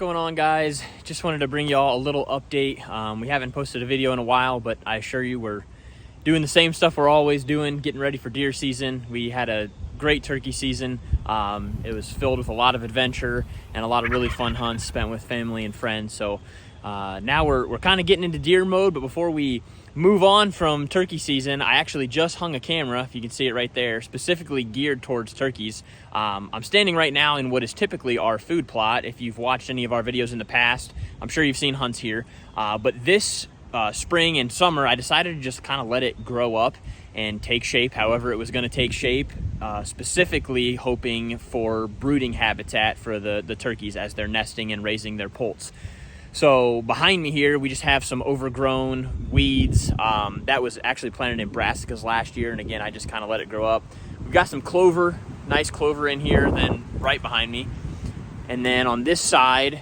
going on, guys? Just wanted to bring y'all a little update. We haven't posted a video in a while, but I assure you we're doing the same stuff we're always doing, getting ready for deer season. We had a great turkey season. It was filled with a lot of adventure and a lot of really fun hunts spent with family and friends. So now we're kind of getting into deer mode, but before we move on from turkey season, I actually just hung a camera, if you can see it right there, specifically geared towards turkeys. I'm standing right now in what is typically our food plot. If you've watched any of our videos in the past, I'm sure you've seen hunts here. But this spring and summer, I decided to just kind of let it grow up and take shape however it was going to take shape, specifically hoping for brooding habitat for the turkeys as they're nesting and raising their poults. So behind me here, we just have some overgrown weeds. That was actually planted in brassicas last year, and again, I just kind of let it grow up. We've got some clover, nice clover in here, then right behind me. And then on this side,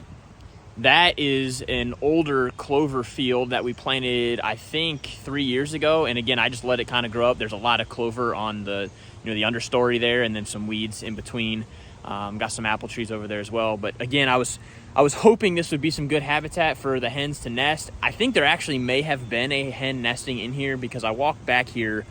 that is an older clover field that we planted, I think, 3 years ago. And again, I just let it kind of grow up. There's a lot of clover on the understory there, and then some weeds in between. Got some apple trees over there as well. But again, I was hoping this would be some good habitat for the hens to nest. I think there actually may have been a hen nesting in here because I walked back here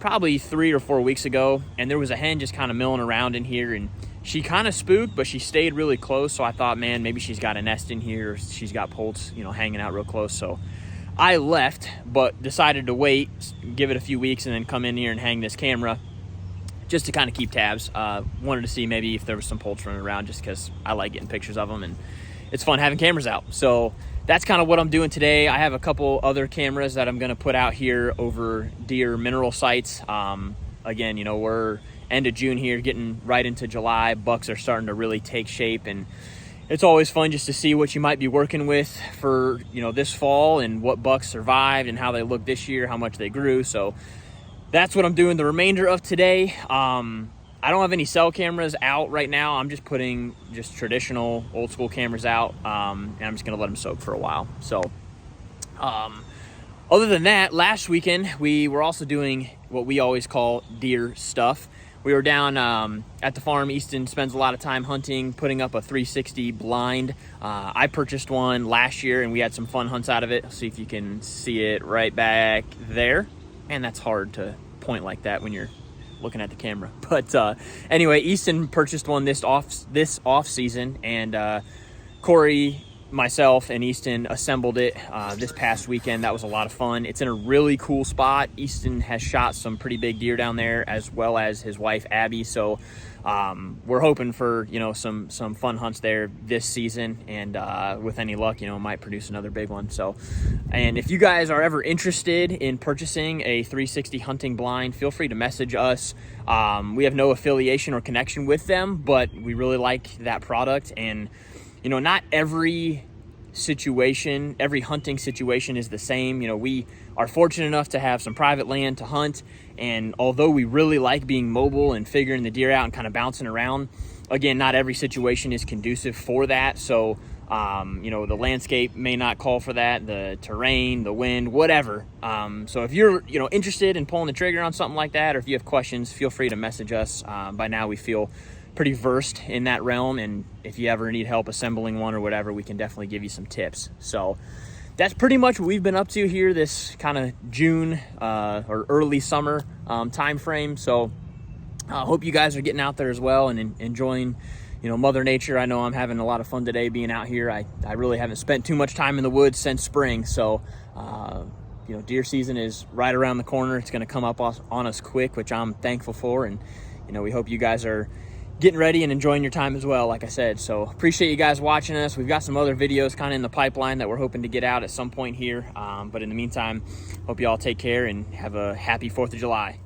probably 3 or 4 weeks ago, and there was a hen just kind of milling around in here, and she kind of spooked, but she stayed really close. So I thought, man, maybe she's got a nest in here, or she's got poults, hanging out real close. So I left, but decided to wait, give it a few weeks, and then come in here and hang this camera just to kind of keep tabs. Wanted to see maybe if there was some poults running around, just because I like getting pictures of them, and it's fun having cameras out. So that's kind of what I'm doing today. I have a couple other cameras that I'm going to put out here over deer mineral sites. Again, we're end of June here, getting right into July. Bucks are starting to really take shape, and it's always fun just to see what you might be working with for this fall, and what bucks survived and how they look this year, how much they grew. So that's what I'm doing the remainder of today. I don't have any cell cameras out right now. I'm just putting traditional old school cameras out, and I'm just gonna let them soak for a while. So other than that, last weekend we were also doing what we always call deer stuff. We were down at the farm. Easton spends a lot of time hunting, putting up a 360 blind. I purchased one last year, and we had some fun hunts out of it. Let's see if you can see it right back there. Man, that's hard to point like that when you're looking at the camera. But anyway, Easton purchased one this off season, and Corey, myself, and Easton assembled it this past weekend. That was a lot of fun. It's in a really cool spot. Easton has shot some pretty big deer down there, as well as his wife Abby. So we're hoping for some fun hunts there this season, and with any luck, might produce another big one. So, and if you guys are ever interested in purchasing a 360 hunting blind, feel free to message us. We have no affiliation or connection with them, but we really like that product. And not every situation, every hunting situation is the same. We are fortunate enough to have some private land to hunt, and although we really like being mobile and figuring the deer out and kind of bouncing around, again, not every situation is conducive for that. So the landscape may not call for that, the terrain, the wind, whatever. So if you're interested in pulling the trigger on something like that, or if you have questions, feel free to message us. By now we feel pretty versed in that realm, and if you ever need help assembling one or whatever, we can definitely give you some tips. So that's pretty much what we've been up to here this kind of June or early summer time frame. So I hope you guys are getting out there as well and enjoying Mother Nature. I know I'm having a lot of fun today being out here. I really haven't spent too much time in the woods since spring. So deer season is right around the corner. It's going to come up on us quick, which I'm thankful for, and we hope you guys are getting ready and enjoying your time as well, like I said. So appreciate you guys watching us. We've got some other videos kind of in the pipeline that we're hoping to get out at some point here. But in the meantime, hope you all take care and have a happy 4th of July.